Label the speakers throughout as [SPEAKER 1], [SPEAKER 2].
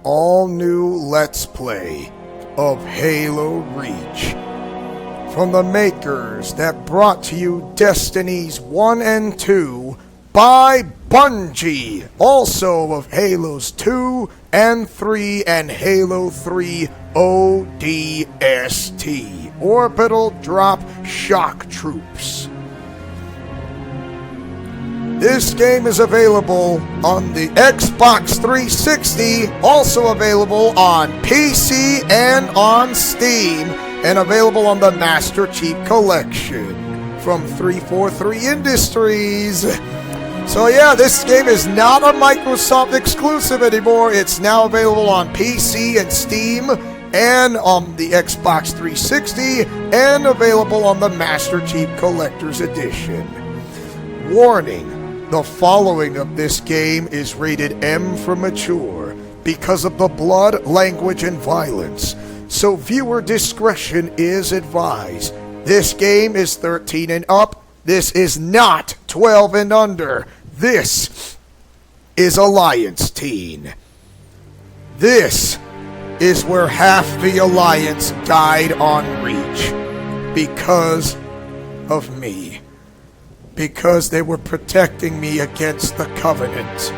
[SPEAKER 1] all-new Let's Play of Halo Reach. From the makers that brought to you Destinies 1 and 2 by Bungie, also of Halos 2 and 3 and Halo 3 ODST, Orbital Drop Shock Troops. This game is available on the Xbox 360, also available on PC and on Steam, and available on the Master Chief Collection from 343 Industries. So yeah, this game is not a Microsoft exclusive anymore. It's now available on PC and Steam and on the Xbox 360 and available on the Master Chief Collector's Edition. Warning. The following of this game is rated M for mature because of the blood, language, and violence, so viewer discretion is advised. This game is 13 and up. This is not 12 and under. This is Alliance Teen. This is where half the Alliance died on Reach because of me. Because they were protecting me against the Covenant.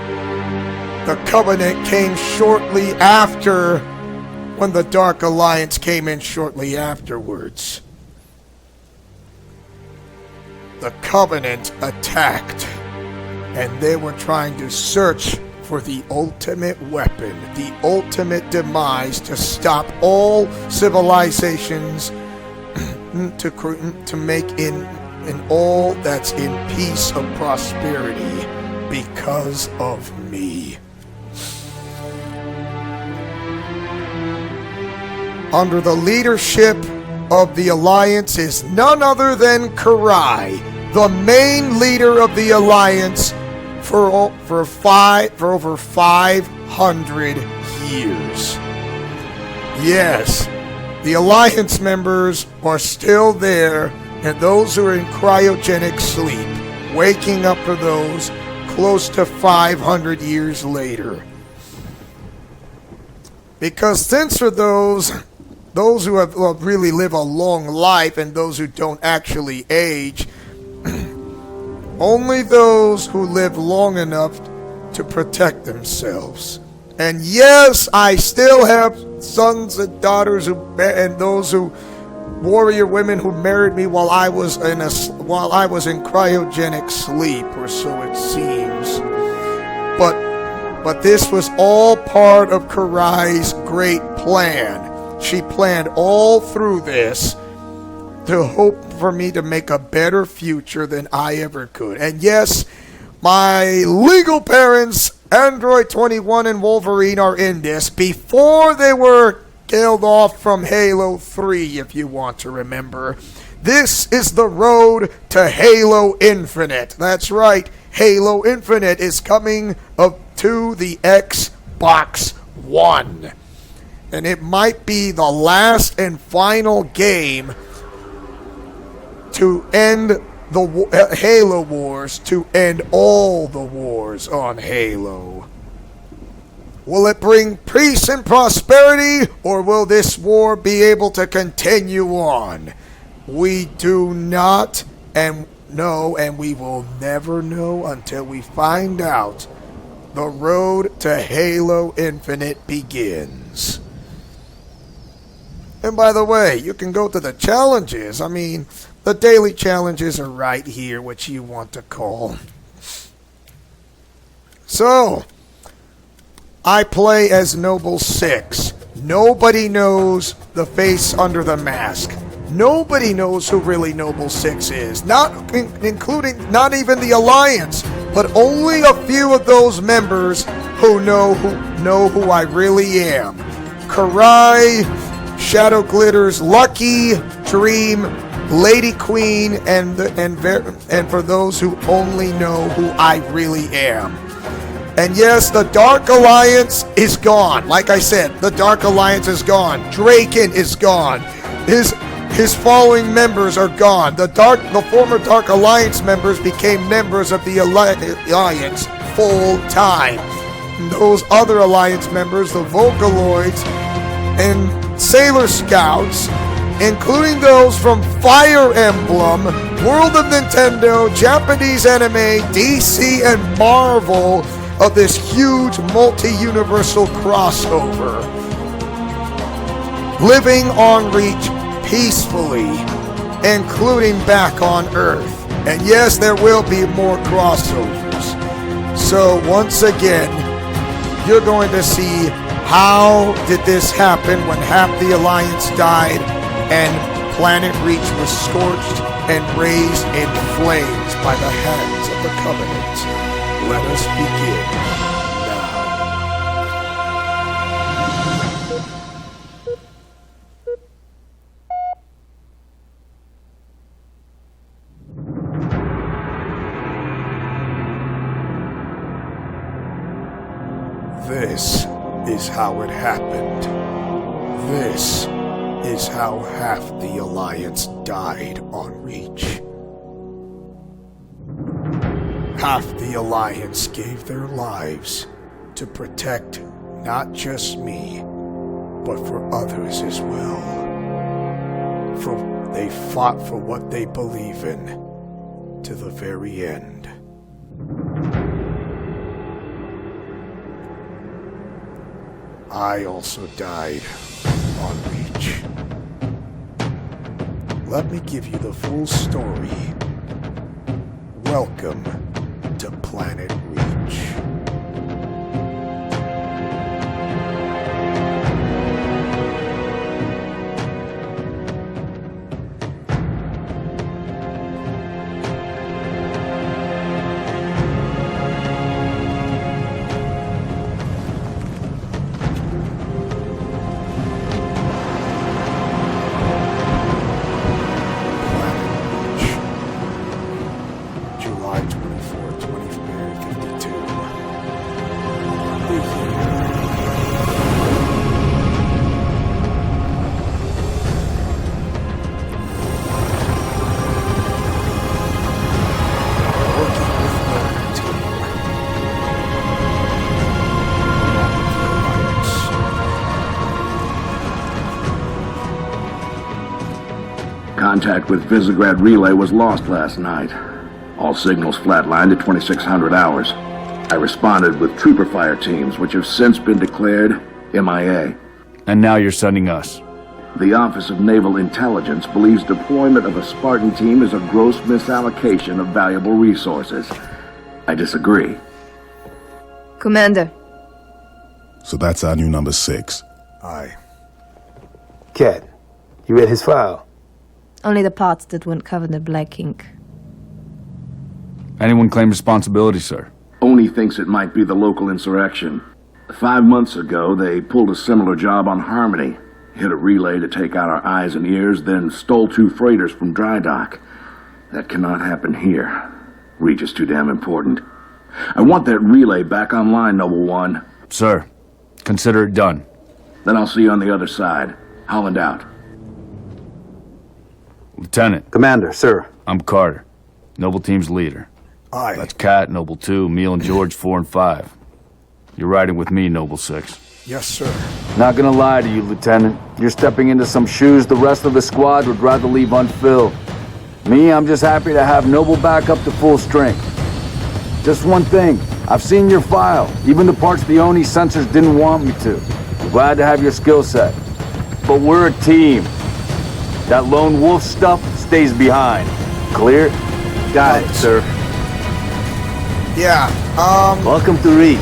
[SPEAKER 1] The Covenant came shortly after, when the Dark Alliance came in shortly afterwards. The Covenant attacked, and they were trying to search for the ultimate weapon, the ultimate demise to stop all civilizations, to make in all that's in peace of prosperity because of me. Under the leadership of the Alliance is none other than Karai, the main leader of the Alliance for over 500 years. Yes, the Alliance members are still there, and those who are in cryogenic sleep, waking up for those close to 500 years later. Because since for those who have really live a long life and those who don't actually age, only those who live long enough to protect themselves. And yes, I still have sons and daughters and those who warrior women who married me while I was in cryogenic sleep, or so it seems. But this was all part of Karai's great plan. She planned all through this to hope for me to make a better future than I ever could. And yes, my legal parents, Android 21 and Wolverine, are in this before they were killed off from Halo 3, if you want to remember. This is the road to Halo Infinite. That's right, Halo Infinite is coming up to the Xbox One. And it might be the last and final game to end the Halo Wars, to end all the wars on Halo. Will it bring peace and prosperity, or will this war be able to continue on? We do not know, and we will never know until we find out. The road to Halo Infinite begins. And by the way, you can go to the challenges. I mean, the daily challenges are right here, which you want to call. So, I play as Noble 6. Nobody knows the face under the mask. Nobody knows who really Noble 6 is. Including not even the Alliance, but only a few of those members who know who I really am. Karai, Shadow Glitter's Lucky, Dream, Lady Queen, and for those who only know who I really am. And yes, the Dark Alliance is gone. Like I said, the Dark Alliance is gone. Draken is gone. His following members are gone. The former Dark Alliance members became members of the Alliance full time. those other Alliance members, the Vocaloids and Sailor Scouts, including those from Fire Emblem, World of Nintendo, Japanese anime, DC, and Marvel, of this huge multi-universal crossover. Living on Reach peacefully, including back on Earth. And yes, there will be more crossovers. So once again, you're going to see how did this happen when half the Alliance died and Planet Reach was scorched and raised in flames by the hands of the Covenant. Let us begin now. This is how it happened. This is how half the Alliance died on Reach. Half the Alliance gave their lives to protect not just me, but for others as well. For they fought for what they believe in to the very end. I also died on Reach. Let me give you the full story. Welcome to Planet Reach.
[SPEAKER 2] Contact with Visegrad Relay was lost last night. All signals flatlined at 2600 hours. I responded with trooper fire teams, which have since been declared MIA.
[SPEAKER 3] And now you're sending us.
[SPEAKER 2] The Office of Naval Intelligence believes deployment of a Spartan team is a gross misallocation of valuable resources. I disagree.
[SPEAKER 4] Commander.
[SPEAKER 5] So that's our new number 6.
[SPEAKER 1] Aye.
[SPEAKER 6] Cat, you read his file?
[SPEAKER 4] Only the parts that weren't covered in black ink.
[SPEAKER 3] Anyone claim responsibility, sir?
[SPEAKER 2] Oni thinks it might be the local insurrection. 5 months ago, they pulled a similar job on Harmony. Hit a relay to take out our eyes and ears, then stole 2 freighters from dry dock. That cannot happen here. Reach is too damn important. I want that relay back online, Noble One.
[SPEAKER 3] Sir, consider it done.
[SPEAKER 2] Then I'll see you on the other side. Holland out.
[SPEAKER 3] Lieutenant.
[SPEAKER 6] Commander, sir.
[SPEAKER 3] I'm Carter, Noble Team's leader.
[SPEAKER 1] Aye.
[SPEAKER 3] That's Kat, Noble 2, Meal and George 4 and 5. You're riding with me, Noble 6.
[SPEAKER 1] Yes, sir.
[SPEAKER 6] Not gonna lie to you, Lieutenant. You're stepping into some shoes the rest of the squad would rather leave unfilled. Me, I'm just happy to have Noble back up to full strength. Just one thing, I've seen your file, even the parts the Oni censors didn't want me to. I'm glad to have your skill set. But we're a team. That lone wolf stuff stays behind. Clear? Got it, sir.
[SPEAKER 1] Yeah,
[SPEAKER 6] Welcome to Reach.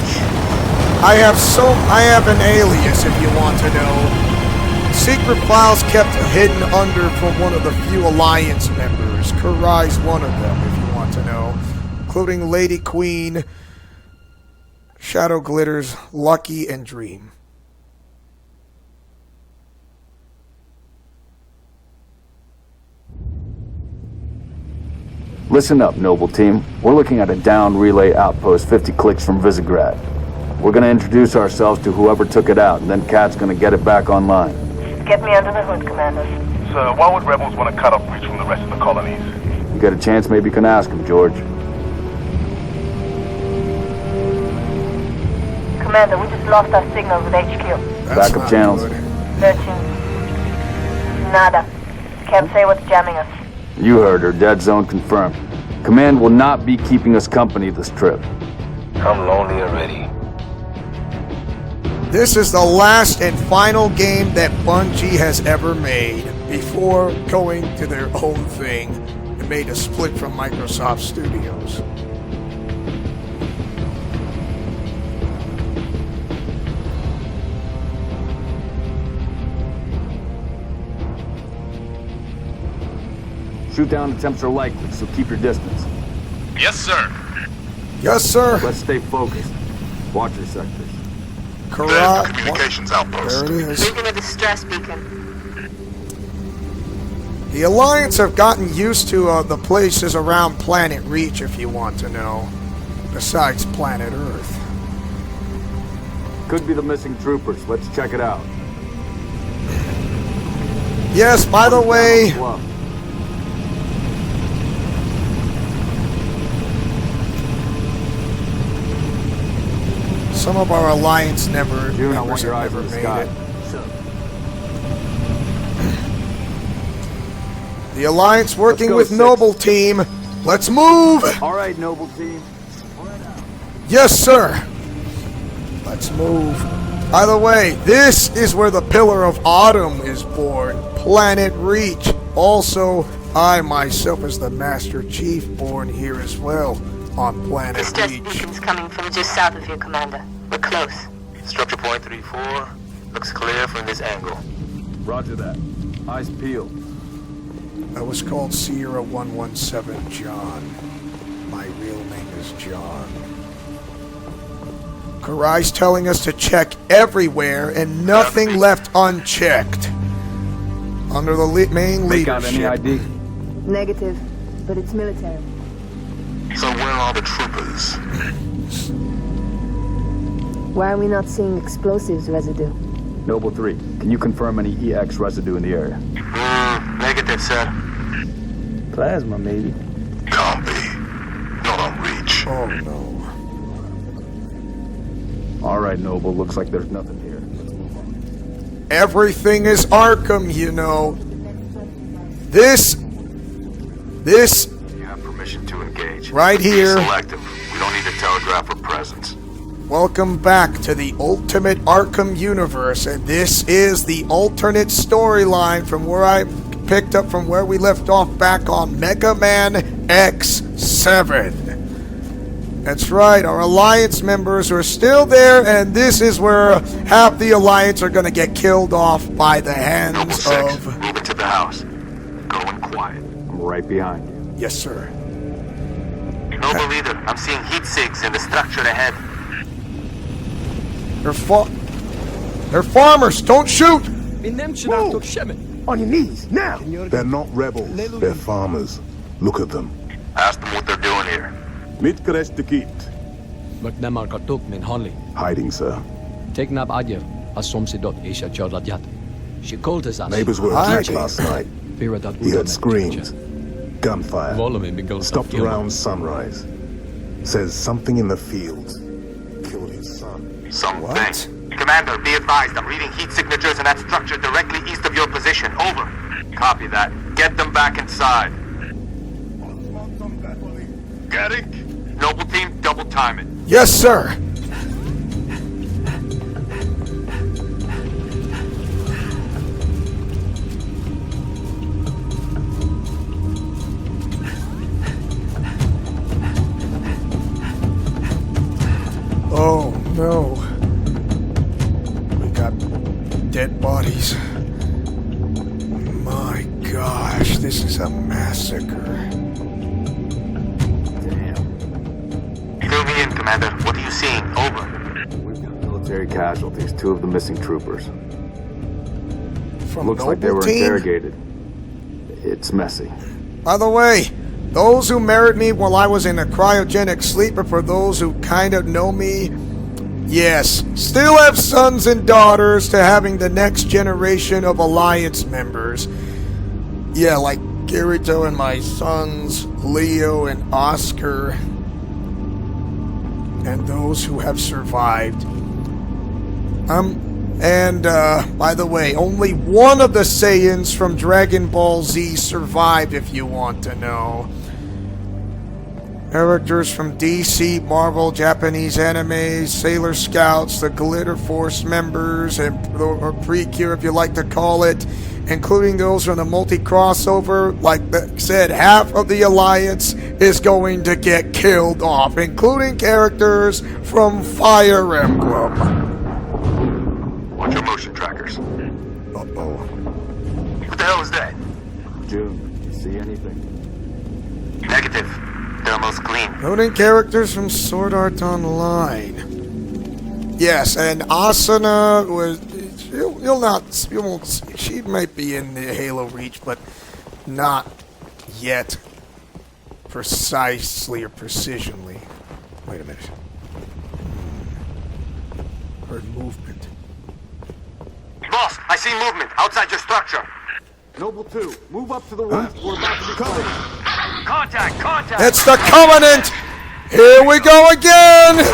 [SPEAKER 1] I have an alias if you want to know. Secret files kept hidden under from one of the few Alliance members. Kurai's one of them if you want to know. Including Lady Queen, Shadow Glitters, Lucky, and Dream.
[SPEAKER 6] Listen up, Noble Team. We're looking at a downed relay outpost 50 clicks from Visegrad. We're gonna introduce ourselves to whoever took it out, and then Kat's gonna get it back online.
[SPEAKER 7] Get me under the hood, Commander.
[SPEAKER 8] Sir, why would rebels want to cut off Reach from the rest of the colonies?
[SPEAKER 6] You get a chance, maybe you can ask him, George.
[SPEAKER 7] Commander, we just lost our signal with HQ.
[SPEAKER 1] That's
[SPEAKER 6] Backup
[SPEAKER 1] not
[SPEAKER 6] channels.
[SPEAKER 1] good.
[SPEAKER 7] Searching. Nada. Can't say what's jamming us.
[SPEAKER 6] You heard her. Dead zone confirmed. Command will not be keeping us company this trip.
[SPEAKER 8] I'm lonely already.
[SPEAKER 1] This is the last and final game that Bungie has ever made before going to their own thing and made a split from Microsoft Studios.
[SPEAKER 6] Shoot down attempts are likely, so keep your distance.
[SPEAKER 8] Yes, sir.
[SPEAKER 1] Yes, sir.
[SPEAKER 6] Let's stay focused. Watch your sectors.
[SPEAKER 1] Correct.
[SPEAKER 8] Communications outpost.
[SPEAKER 1] There it is.
[SPEAKER 7] Moving a distress beacon.
[SPEAKER 1] The Alliance have gotten used to the places around Planet Reach, if you want to know, besides Planet Earth.
[SPEAKER 6] Could be the missing troopers. Let's check it out.
[SPEAKER 1] Yes, by the way, some of our Alliance
[SPEAKER 6] June, I
[SPEAKER 1] members
[SPEAKER 6] want your eyes
[SPEAKER 1] never
[SPEAKER 6] on the
[SPEAKER 1] made
[SPEAKER 6] sky.
[SPEAKER 1] it. The Alliance working
[SPEAKER 6] go,
[SPEAKER 1] with
[SPEAKER 6] Six.
[SPEAKER 1] Noble Team. Let's move!
[SPEAKER 6] All right, Noble Team.
[SPEAKER 1] Yes, sir. Let's move. By the way, this is where the Pillar of Autumn is born. Planet Reach. Also, I myself as the Master Chief born here as well on Planet
[SPEAKER 7] Distress
[SPEAKER 1] Reach.
[SPEAKER 7] beacon's coming from just south of you, Commander. We're close.
[SPEAKER 8] Structure point 3-4. Looks clear from this angle.
[SPEAKER 6] Roger that. Eyes peeled.
[SPEAKER 1] That was called Sierra 117 John. My real name is John. Karai's telling us to check everywhere and nothing left unchecked. Under the main
[SPEAKER 6] Make out any
[SPEAKER 1] leadership.
[SPEAKER 6] ID?
[SPEAKER 4] Negative, but it's military.
[SPEAKER 8] So where are all the troopers?
[SPEAKER 4] Why are we not seeing explosives residue?
[SPEAKER 6] Noble 3, can you confirm any EX residue in the area?
[SPEAKER 8] Negative, sir.
[SPEAKER 6] Plasma, maybe.
[SPEAKER 8] Can't be. Not on Reach.
[SPEAKER 1] Oh no.
[SPEAKER 6] All right, Noble, looks like there's nothing here.
[SPEAKER 1] Everything is Arkham, you know. This
[SPEAKER 8] You have permission to engage.
[SPEAKER 1] right here.
[SPEAKER 8] Selective. We don't need to telegraph our presence.
[SPEAKER 1] Welcome back to the Ultimate Arkham universe, and this is the alternate storyline from where I picked up from where we left off back on Mega Man X7. That's right, our Alliance members are still there, and this is where half the Alliance are going to get killed off by the
[SPEAKER 8] Noble
[SPEAKER 1] hands
[SPEAKER 8] 6,
[SPEAKER 1] of...
[SPEAKER 8] move into the house. Go in quiet.
[SPEAKER 6] I'm right behind you.
[SPEAKER 1] Yes, sir.
[SPEAKER 8] Noble leader, I'm seeing heat sinks in the structure ahead.
[SPEAKER 1] They're farmers, don't shoot!
[SPEAKER 5] On your knees, now! They're not rebels, they're farmers. Look at them.
[SPEAKER 8] Ask them what they're doing here.
[SPEAKER 5] Mitkerestikit.
[SPEAKER 9] McNamar Kartuk min Honley.
[SPEAKER 5] Hiding, sir.
[SPEAKER 9] Teknab Adjev, Asomsidot Isha Chorladyat. She called us
[SPEAKER 5] Neighbors were attacked last night. He heard screams, gunfire, stopped around sunrise. Says something in the fields killed his son.
[SPEAKER 8] Something.
[SPEAKER 1] What?
[SPEAKER 8] Commander, be advised. I'm reading heat signatures in that structure directly east of your position. Over. Copy that. Get them back inside. Getting? Noble team, double time it.
[SPEAKER 1] Yes, sir! Oh, no. We got dead bodies. My gosh, this is a massacre.
[SPEAKER 8] Fill me in, Commander. What are you seeing? Over.
[SPEAKER 6] We've got military casualties, 2 of the missing troopers.
[SPEAKER 1] From
[SPEAKER 6] Looks like they
[SPEAKER 1] Noble
[SPEAKER 6] were
[SPEAKER 1] Team?
[SPEAKER 6] interrogated. It's messy.
[SPEAKER 1] By the way, those who married me while I was in a cryogenic sleeper, for those who kind of know me, yes, still have sons and daughters to having the next generation of Alliance members. Yeah, like Kirito and my sons, Leo and Oscar. And those who have survived And, by the way, only one of the Saiyans from Dragon Ball Z survived, if you want to know. Characters from DC, Marvel, Japanese animes, Sailor Scouts, the Glitter Force members, or Precure, if you like to call it, including those from the multi-crossover. Like I said, half of the Alliance is going to get killed off, including characters from Fire Emblem.
[SPEAKER 8] Watch your motion trackers.
[SPEAKER 1] Uh-oh.
[SPEAKER 8] What the hell is that?
[SPEAKER 6] June, see anything?
[SPEAKER 8] Negative. Thermal's clean.
[SPEAKER 1] Including characters from Sword Art Online. Yes, and Asuna was... You won't see. She might be in the Halo Reach, but not yet precisely or precisionally. Wait a minute. Heard movement.
[SPEAKER 8] Boss, I see movement outside your structure.
[SPEAKER 6] Noble 2, move up to the west. We're about to be covered.
[SPEAKER 8] Contact! Contact!
[SPEAKER 1] It's the Covenant! Here we go again!
[SPEAKER 8] They're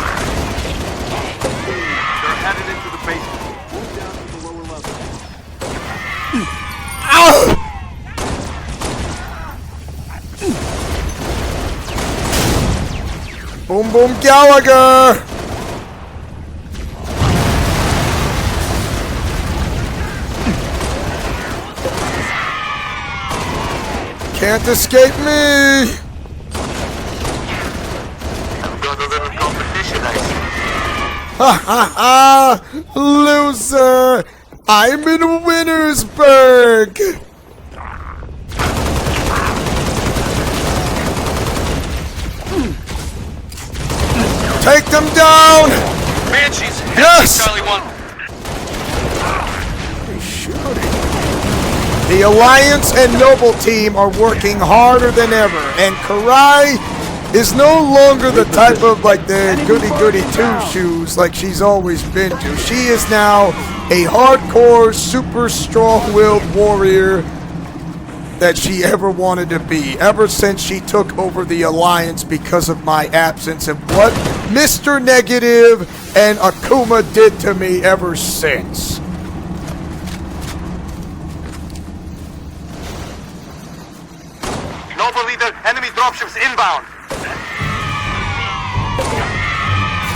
[SPEAKER 8] headed into the basement.
[SPEAKER 6] Move down to the lower level.
[SPEAKER 1] Ow! Boom Boom Gallagher! Can't escape me!
[SPEAKER 8] I've got a little competition, I see.
[SPEAKER 1] Ha ha ha! Loser! I'm in Wintersburg! Take them down!
[SPEAKER 8] Banshees!
[SPEAKER 1] Yes!
[SPEAKER 8] Charlie 1.
[SPEAKER 1] He's shooting. The Alliance and Noble team are working harder than ever, and Karai is no longer the type of, like, the goody-goody two-shoes like she's always been to. She is now a hardcore, super strong-willed warrior that she ever wanted to be, ever since she took over the Alliance because of my absence and what Mr. Negative and Akuma did to me ever since.
[SPEAKER 8] Noble leader, enemy dropships inbound.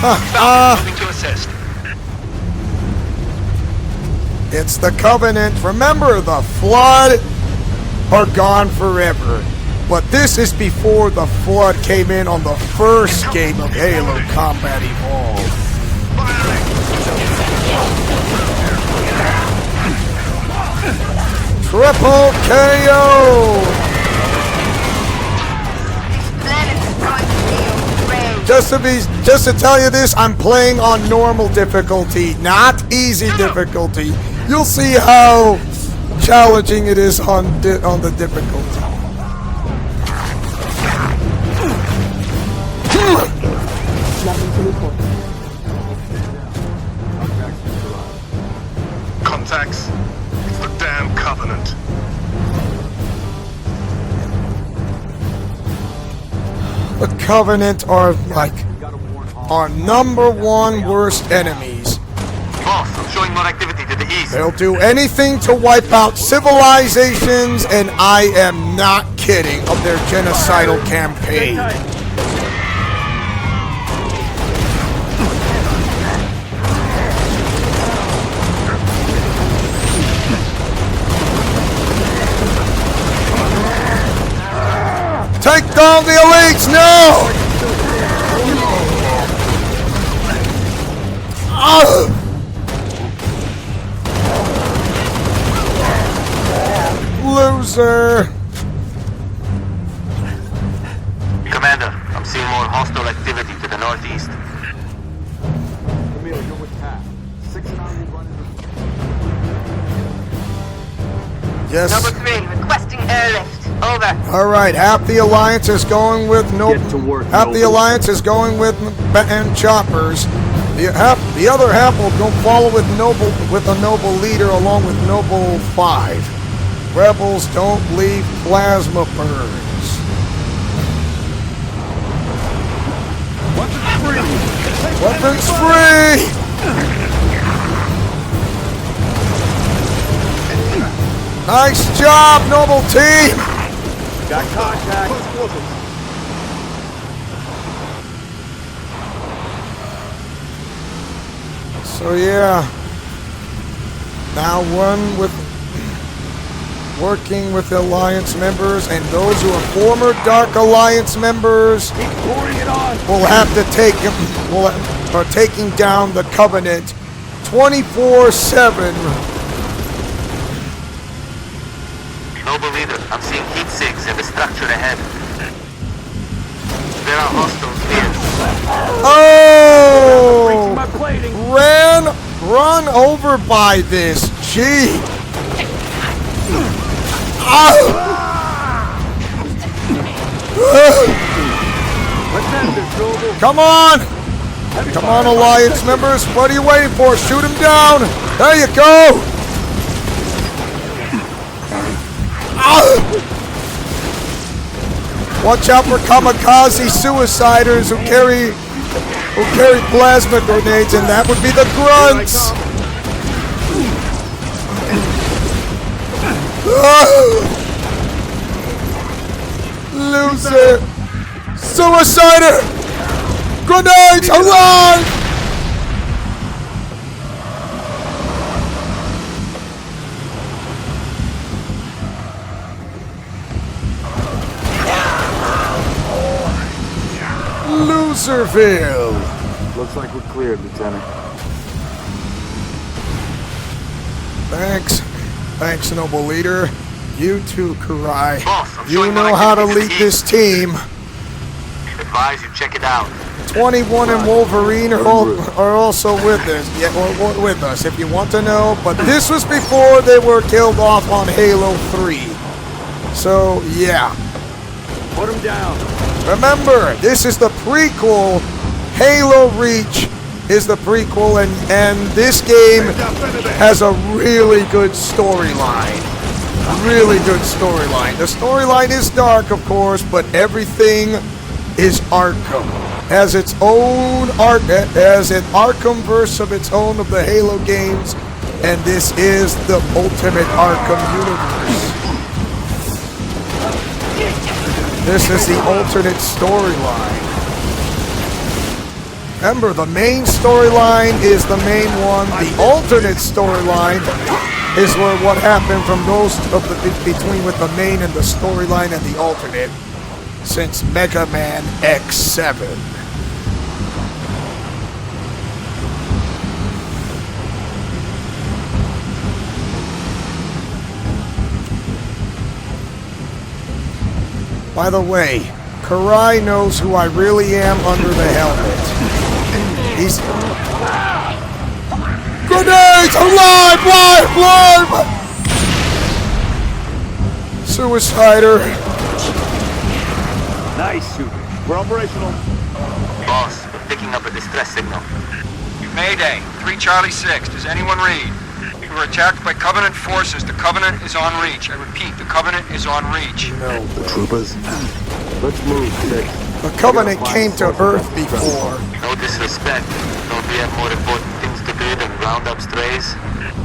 [SPEAKER 8] Moving to assist.
[SPEAKER 1] It's the Covenant. Remember, the Flood are gone forever. But this is before the Flood came in on the first game of Halo Combat Evolved. Triple KO! Just to tell you this, I'm playing on normal difficulty, not easy difficulty. You'll see how challenging it is on the difficulty.
[SPEAKER 4] Nothing to report.
[SPEAKER 5] Contacts. It's the damn Covenant.
[SPEAKER 1] The Covenant are like our number one worst enemies.
[SPEAKER 8] Boss, I'm showing more activity to the east.
[SPEAKER 1] They'll do anything to wipe out civilizations, and I am not kidding, of their genocidal campaign. Take down the elites now! Loser!
[SPEAKER 8] Commander, I'm seeing more hostile activity to the northeast.
[SPEAKER 6] Camille, you're with Pat. 6 and I will run into...
[SPEAKER 1] Yes.
[SPEAKER 7] Number 3, requesting airlift. Over.
[SPEAKER 1] All right, half the Alliance is going with
[SPEAKER 6] Get to work,
[SPEAKER 1] half the
[SPEAKER 6] Noble.
[SPEAKER 1] Alliance is going with and choppers. The other half will go follow with a Noble leader along with Noble 5. Rebels don't leave plasma burns. Weapons free! Nice job, noble team!
[SPEAKER 6] Got contact.
[SPEAKER 1] So yeah, now working with the Alliance members, and those who are former Dark Alliance members will have to take are taking down the Covenant 24/7.
[SPEAKER 8] Noble leader, I'm seeing heat sigs in the structure ahead. There are hostiles here.
[SPEAKER 1] Oh! Run over by this. Gee. Come on! Come on, Alliance members. What are you waiting for? Shoot him down. There you go. Watch out for kamikaze suiciders who carry plasma grenades, and that would be the grunts. Loser! Suicider! Grenades! Alive! Loserville!
[SPEAKER 6] Looks like we're cleared, Lieutenant.
[SPEAKER 1] Thanks, noble leader. You too, Karai.
[SPEAKER 8] Boss, I'm
[SPEAKER 1] You
[SPEAKER 8] showing
[SPEAKER 1] know
[SPEAKER 8] what I
[SPEAKER 1] how
[SPEAKER 8] can
[SPEAKER 1] to
[SPEAKER 8] do
[SPEAKER 1] lead
[SPEAKER 8] to
[SPEAKER 1] this team.
[SPEAKER 8] Advise you check it out.
[SPEAKER 1] 21 and Wolverine are also with us. Yeah, with us, if you want to know. But this was before they were killed off on Halo 3. So, yeah.
[SPEAKER 6] Put him down.
[SPEAKER 1] Remember, this is the prequel. Halo Reach is the prequel, and this game has a really good storyline. Really good storyline. The storyline is dark, of course, but everything is Arkham. Has its own has an Arkhamverse of its own of the Halo games, and this is the ultimate Arkham universe. This is the alternate storyline. Remember, the main storyline is the main one. The alternate storyline is where what happened from those of the between with the main and the storyline and the alternate since Mega Man X7. By the way, Karai knows who I really am under the helmet. He's... Grenades! Alive! Live! Suicider.
[SPEAKER 6] Nice shooting. We're operational.
[SPEAKER 8] Boss, we're picking up a distress signal.
[SPEAKER 10] Mayday, 3 Charlie 6. Does anyone read? We were attacked by Covenant forces. The Covenant is on reach. I repeat, the Covenant is on reach.
[SPEAKER 1] No.
[SPEAKER 5] The troopers?
[SPEAKER 6] Let's move, Six.
[SPEAKER 1] The Covenant came to Earth before.
[SPEAKER 8] No disrespect. Don't we have more important things to do than round up strays?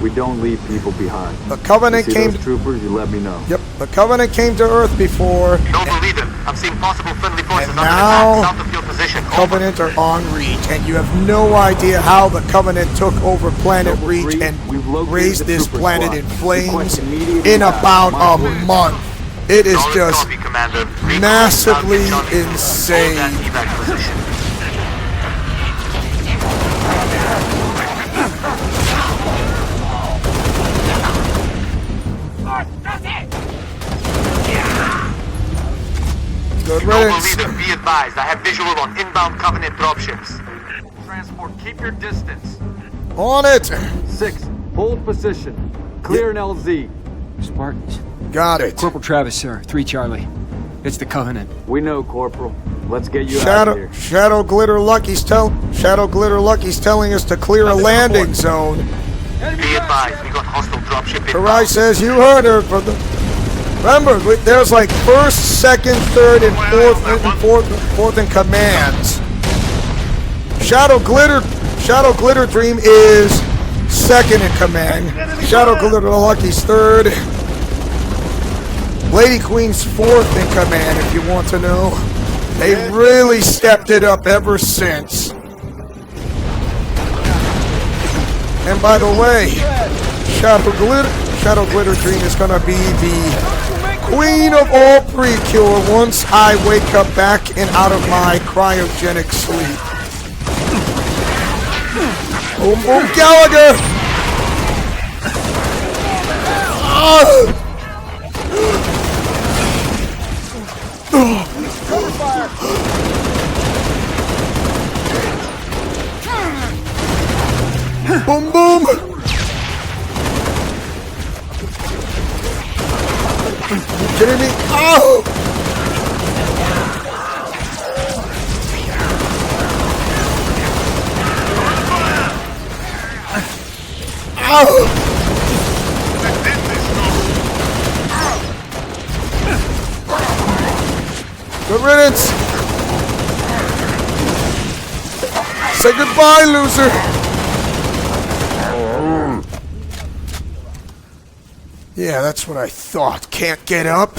[SPEAKER 6] We don't leave people behind.
[SPEAKER 1] The Covenant
[SPEAKER 6] See
[SPEAKER 1] came...
[SPEAKER 6] those troopers, you let me know.
[SPEAKER 1] Yep, the Covenant came to Earth before.
[SPEAKER 8] Noble leader, I'm seeing possible friendly forces
[SPEAKER 1] And
[SPEAKER 8] under
[SPEAKER 1] now,
[SPEAKER 8] attack south of your position. Over.
[SPEAKER 1] Covenant are on Reach, and you have no idea how the Covenant took over Planet Reach and raised this planet in flames in about a month. It is
[SPEAKER 8] Solid
[SPEAKER 1] just
[SPEAKER 8] copy, Commander. Recon
[SPEAKER 1] massively
[SPEAKER 8] South Johnny. Hold
[SPEAKER 1] insane.
[SPEAKER 8] that evac position.
[SPEAKER 1] Good
[SPEAKER 8] Noble
[SPEAKER 1] riddance.
[SPEAKER 8] leader, be advised. I have visual on inbound Covenant dropships. Transport, keep your distance.
[SPEAKER 1] On it.
[SPEAKER 6] 6, hold position. Clear an LZ.
[SPEAKER 9] Spartans.
[SPEAKER 1] Got it.
[SPEAKER 9] Corporal Travis, sir. 3 Charlie. It's the Covenant.
[SPEAKER 6] We know, Corporal. Let's get you out of here.
[SPEAKER 1] Shadow Glitter Lucky's telling us to clear a landing zone.
[SPEAKER 8] Be advised, we got hostile dropship
[SPEAKER 1] Karai
[SPEAKER 8] inbound.
[SPEAKER 1] says you heard her. Remember, there's like first, second, third, and fourth in commands. Shadow Glitter Dream is second in command. Shadow Glitter Lucky's third. Lady Queen's fourth in command, if you want to know. They really stepped it up ever since. And by the way, Shadow Glitter Dream is going to be the queen of all Precure once I wake up back and out of my cryogenic sleep. Boom, boom, Gallagher! Boom, boom! You kidding me? Oh! Oh! Good riddance! Say goodbye, loser! Yeah, that's what I thought. Can't get up?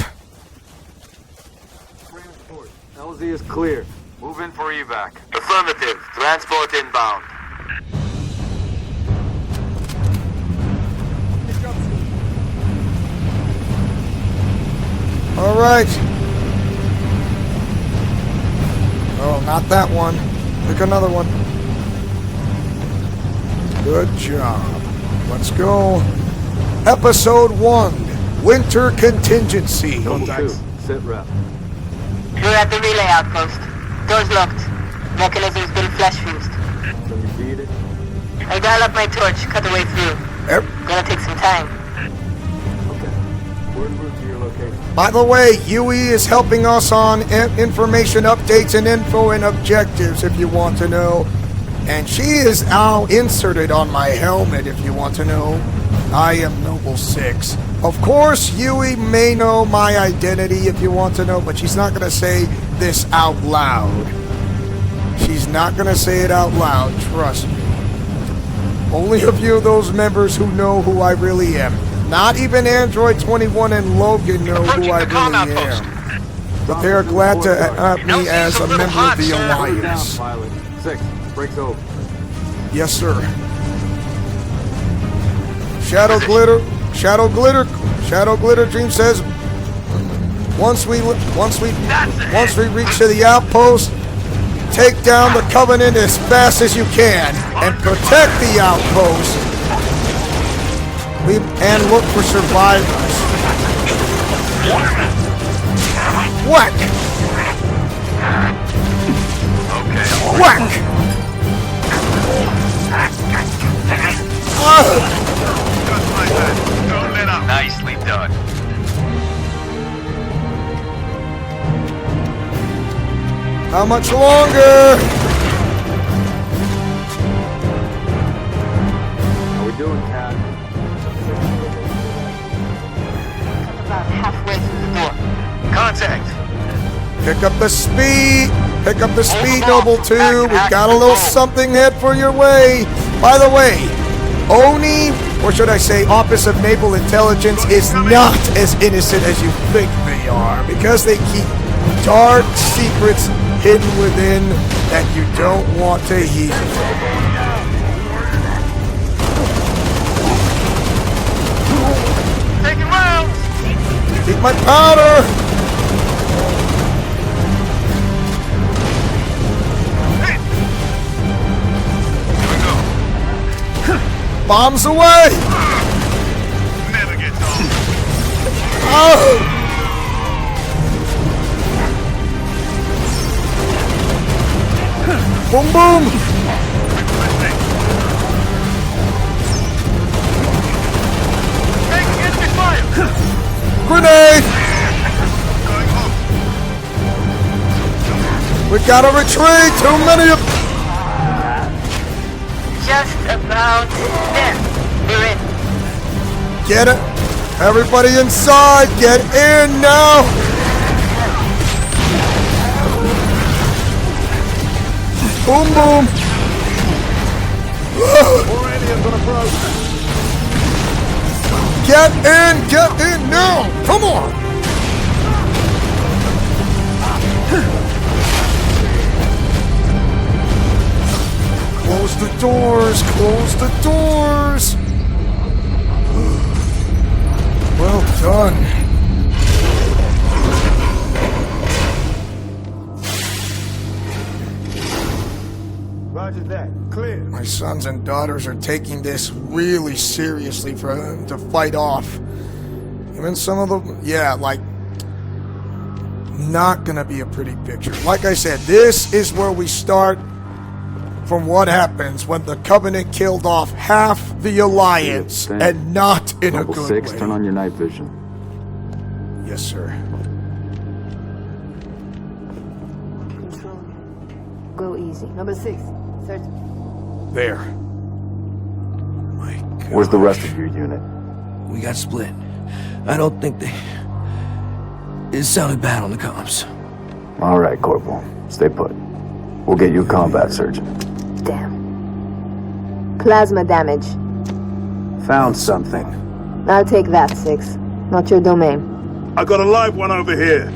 [SPEAKER 6] Transport. LZ is clear.
[SPEAKER 10] Move in for evac.
[SPEAKER 8] Affirmative. Transport inbound.
[SPEAKER 1] All right. Oh, not that one. Pick another one. Good job. Let's go. Episode 1, Winter Contingency.
[SPEAKER 6] Sit rep.
[SPEAKER 7] We're at the relay outpost. Doors locked. Mechanism's been flash fused.
[SPEAKER 6] Can you beat it?
[SPEAKER 7] I dial up my torch, cut the way through.
[SPEAKER 1] Yep.
[SPEAKER 7] Gonna take some time.
[SPEAKER 6] Okay. We're en route to your location.
[SPEAKER 1] By the way, Yui is helping us on information updates and info and objectives if you want to know. And she is now inserted on my helmet if you want to know. I am Noble 6. Of course, Yui may know my identity if you want to know, but she's not going to say this out loud. She's not going to say it out loud, trust me. Only a few of those members who know who I really am. Not even Android 21 and Logan know who I really am. But they are glad to have me as a member of the Alliance.
[SPEAKER 6] Pilot. 6. Breaks over.
[SPEAKER 1] Yes, sir. Shadow Glitter Dream says once we reach to the outpost, take down the Covenant as fast as you can and protect the outpost. And look for survivors. Whack! Whack!
[SPEAKER 8] Nicely done.
[SPEAKER 1] How much longer?
[SPEAKER 6] How we doing, Cat?
[SPEAKER 7] About halfway through the door.
[SPEAKER 8] Contact.
[SPEAKER 1] Pick up the speed. Pick up the speed, Noble 2. We've got a little something head for your way. By the way, Oni, or should I say Office of Naval Intelligence, is not as innocent as you think they are, because they keep dark secrets hidden within that you don't want to hear.
[SPEAKER 8] Taking rounds.
[SPEAKER 1] Keep my powder! Bombs away!
[SPEAKER 8] Never gets old.
[SPEAKER 1] Oh! Boom, boom!
[SPEAKER 8] Taking enemy fire.
[SPEAKER 1] Grenade! We gotta retreat! Too many of...
[SPEAKER 7] Just about there. We're in.
[SPEAKER 1] Get it! Everybody inside! Get in now! Boom, boom!
[SPEAKER 5] More aliens on approach.
[SPEAKER 1] Get in now! Come on! Close the doors! Close the doors! Well done.
[SPEAKER 5] Roger that. Clear.
[SPEAKER 1] My sons and daughters are taking this really seriously for them to fight off. Even some of them, yeah, like, not gonna be a pretty picture. Like I said, this is where we start from what happens when the Covenant killed off half the Alliance, and not in a good way.
[SPEAKER 6] Turn on your night vision.
[SPEAKER 1] Yes, sir.
[SPEAKER 4] Control. Go easy. Number 6. Search.
[SPEAKER 1] There. My God.
[SPEAKER 6] Where's the rest of your unit?
[SPEAKER 11] We got split. I don't think they... It sounded bad on the comms.
[SPEAKER 6] All right, Corporal. Stay put. We'll get you a combat surgeon.
[SPEAKER 4] Damn. Plasma damage.
[SPEAKER 6] Found something.
[SPEAKER 4] I'll take that, 6. Not your domain.
[SPEAKER 5] I got a live one over here.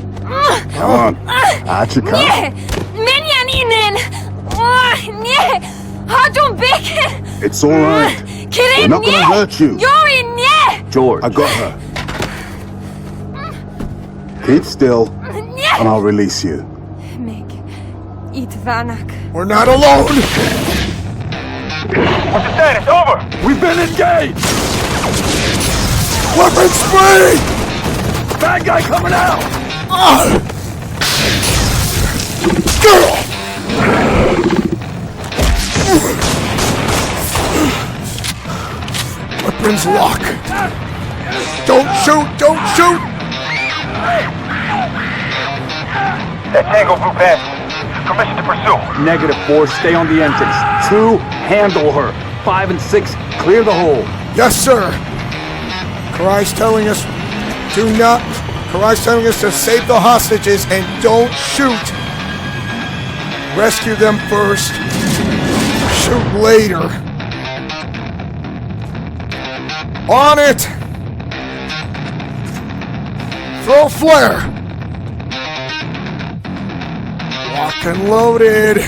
[SPEAKER 5] Come on. Out you come.
[SPEAKER 7] Menjan inen! Nie! Hadum bek!
[SPEAKER 5] It's all right. We're not gonna hurt you.
[SPEAKER 7] Yori nie!
[SPEAKER 6] George.
[SPEAKER 5] I got her. Keep still, and I'll release you.
[SPEAKER 7] Meg. Itvanak.
[SPEAKER 1] We're not alone!
[SPEAKER 8] What's the status? Over!
[SPEAKER 6] We've been engaged!
[SPEAKER 1] Weapons free!
[SPEAKER 6] Bad guy coming out!
[SPEAKER 1] Girl! Weapons lock. Don't shoot! Don't shoot!
[SPEAKER 8] That Tango group has permission to pursue.
[SPEAKER 6] -4, stay on the entrance. 2, handle her. 5 and 6, clear the hole.
[SPEAKER 1] Yes, sir. Karai's telling us Karai's telling us to save the hostages and don't shoot. Rescue them first. Shoot later. On it. Throw flare. Lock and loaded.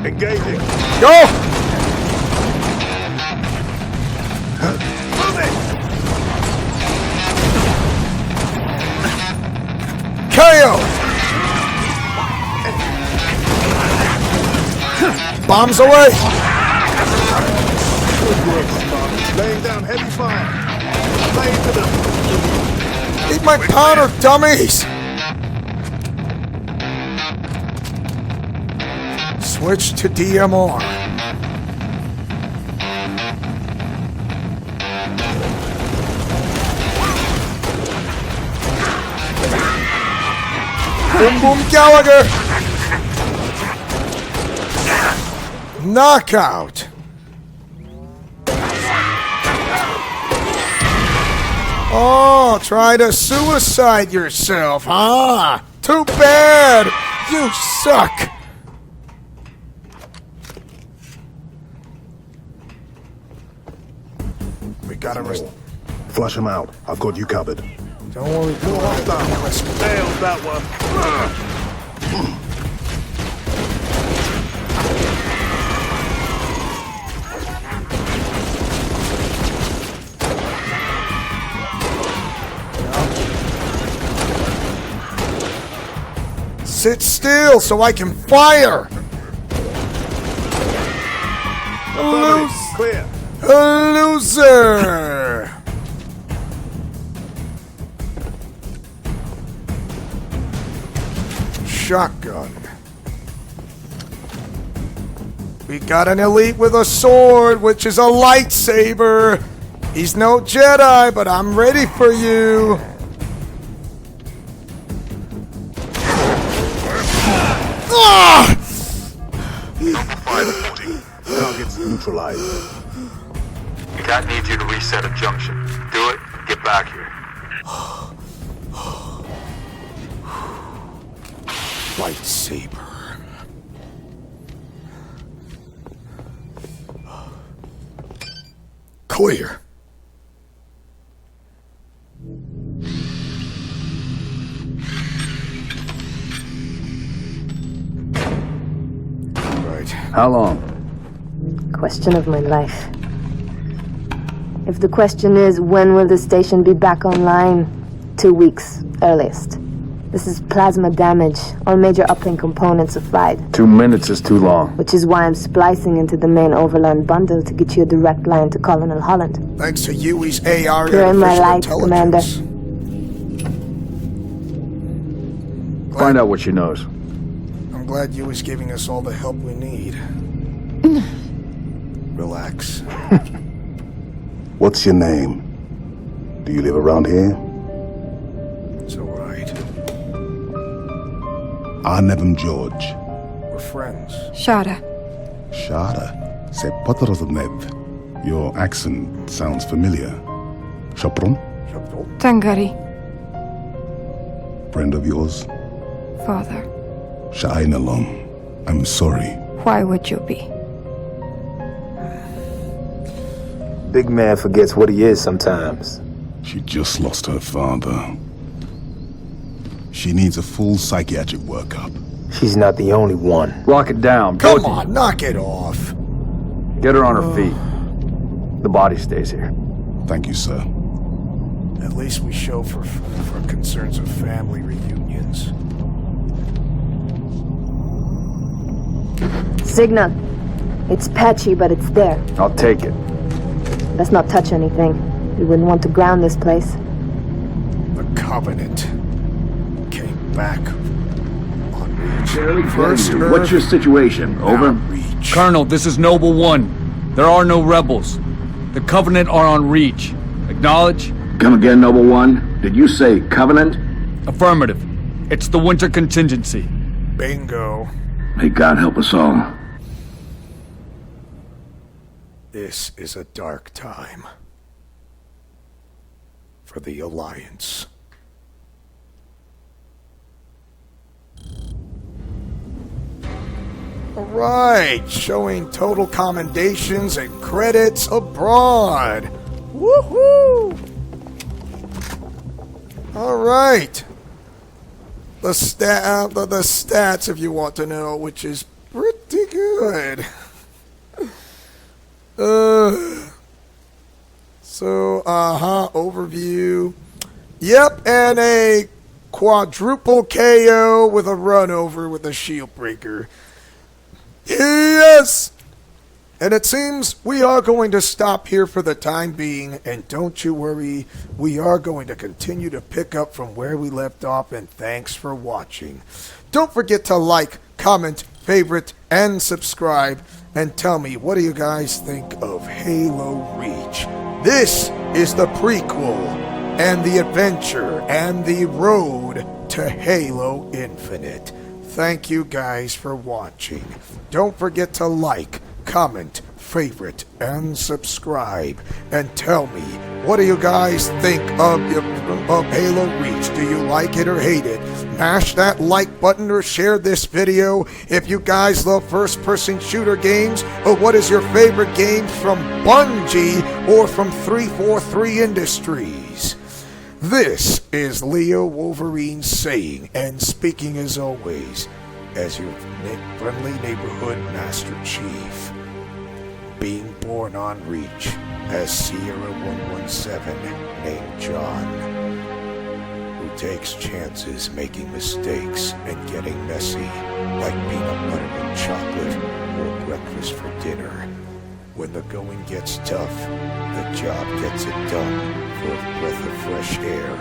[SPEAKER 5] Engaging.
[SPEAKER 1] Go!
[SPEAKER 5] Move it!
[SPEAKER 1] KO! Bombs away!
[SPEAKER 5] Good work, Spartan. Laying down heavy fire. Lay into them.
[SPEAKER 1] Need my powder, dummies! Switch to DMR. Boom Boom Gallagher! Knockout! Oh, try to suicide yourself, huh? Too bad! You suck! We gotta rest.
[SPEAKER 5] Flush them out. I've got you covered.
[SPEAKER 1] Don't worry,
[SPEAKER 5] No hostile. Nailed that one.
[SPEAKER 1] Sit still so I can fire!
[SPEAKER 5] Clear.
[SPEAKER 1] A loser! Shotgun. We got an elite with a sword, which is a lightsaber. He's no Jedi, but I'm ready for you. Ah!
[SPEAKER 5] Targets neutralized.
[SPEAKER 8] Cat needs you to reset a junction. Do it, get back here.
[SPEAKER 1] Lightsaber. Clear. Right.
[SPEAKER 6] How long?
[SPEAKER 4] Question of my life. If the question is, when will the station be back online? 2 weeks, earliest. This is plasma damage. All major uplink components are fried.
[SPEAKER 6] 2 minutes is too long.
[SPEAKER 4] Which is why I'm splicing into the main Overland bundle to get you a direct line to Colonel Holland.
[SPEAKER 1] Thanks to Yui's AR
[SPEAKER 4] You're in my
[SPEAKER 1] artificial
[SPEAKER 4] life, Commander.
[SPEAKER 1] intelligence.
[SPEAKER 6] Find out what she knows.
[SPEAKER 1] I'm glad Yui's giving us all the help we need. Relax.
[SPEAKER 5] What's your name? Do you live around here?
[SPEAKER 1] It's alright.
[SPEAKER 5] I'm George.
[SPEAKER 1] We're friends.
[SPEAKER 12] Shada.
[SPEAKER 5] Shada. C'est pas Nev. Your accent sounds familiar. Chapron?
[SPEAKER 12] Tangari.
[SPEAKER 5] Friend of yours?
[SPEAKER 12] Father.
[SPEAKER 5] Sha'ainalom. I'm sorry.
[SPEAKER 12] Why would you be?
[SPEAKER 13] Big man forgets what he is sometimes.
[SPEAKER 5] She just lost her father. She needs a full psychiatric workup.
[SPEAKER 13] She's not the only one.
[SPEAKER 6] Lock it down.
[SPEAKER 1] Come on, knock it off.
[SPEAKER 6] Get her on her feet. The body stays here.
[SPEAKER 5] Thank you, sir.
[SPEAKER 1] At least we show for concerns of family reunions.
[SPEAKER 4] Signal. It's patchy, but it's there.
[SPEAKER 6] I'll take it.
[SPEAKER 4] Let's not touch anything. We wouldn't want to ground this place.
[SPEAKER 1] The Covenant came back on Reach.
[SPEAKER 2] First, what's your situation? Over?
[SPEAKER 1] Reach.
[SPEAKER 3] Colonel, this is Noble 1. There are no rebels. The Covenant are on Reach. Acknowledge?
[SPEAKER 2] Come again, Noble 1. Did you say Covenant?
[SPEAKER 3] Affirmative. It's the Winter Contingency.
[SPEAKER 1] Bingo.
[SPEAKER 2] May God help us all.
[SPEAKER 1] This is a dark time for the Alliance. Alright, showing total commendations and credits abroad. Woohoo! Alright. The stats, if you want to know, which is pretty good. Overview. Yep, and a quadruple KO with a run over with a shield breaker. Yes! And it seems we are going to stop here for the time being, and don't you worry, we are going to continue to pick up from where we left off, and thanks for watching. Don't forget to like, comment, favorite, and subscribe, and tell me, what do you guys think of Halo Reach? This is the prequel, and the adventure, and the road to Halo Infinite. Thank you guys for watching. Don't forget to like, comment, favorite, and subscribe. And tell me, what do you guys think of Halo Reach? Do you like it or hate it? Mash that like button or share this video if you guys love first-person shooter games, or what is your favorite game from Bungie or from 343 Industries. This is Leo Wolverine saying and speaking as always as your friendly neighborhood Master Chief. Being born on Reach as Sierra 117 named John, who takes chances making mistakes and getting messy like peanut butter and chocolate or breakfast for dinner. When the going gets tough, the job gets it done for a breath of fresh air.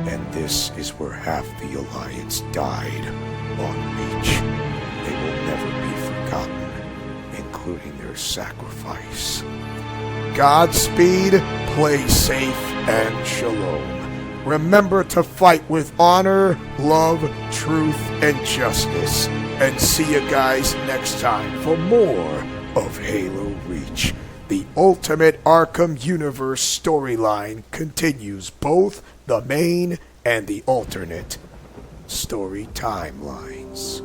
[SPEAKER 1] And this is where half the Alliance died on Reach. They will never be forgotten, including their sacrifice. Godspeed, play safe, and shalom. Remember to fight with honor, love, truth, and justice. And see you guys next time for more of Halo Reach. The Ultimate Arkham Universe storyline continues both the main and the alternate story timelines.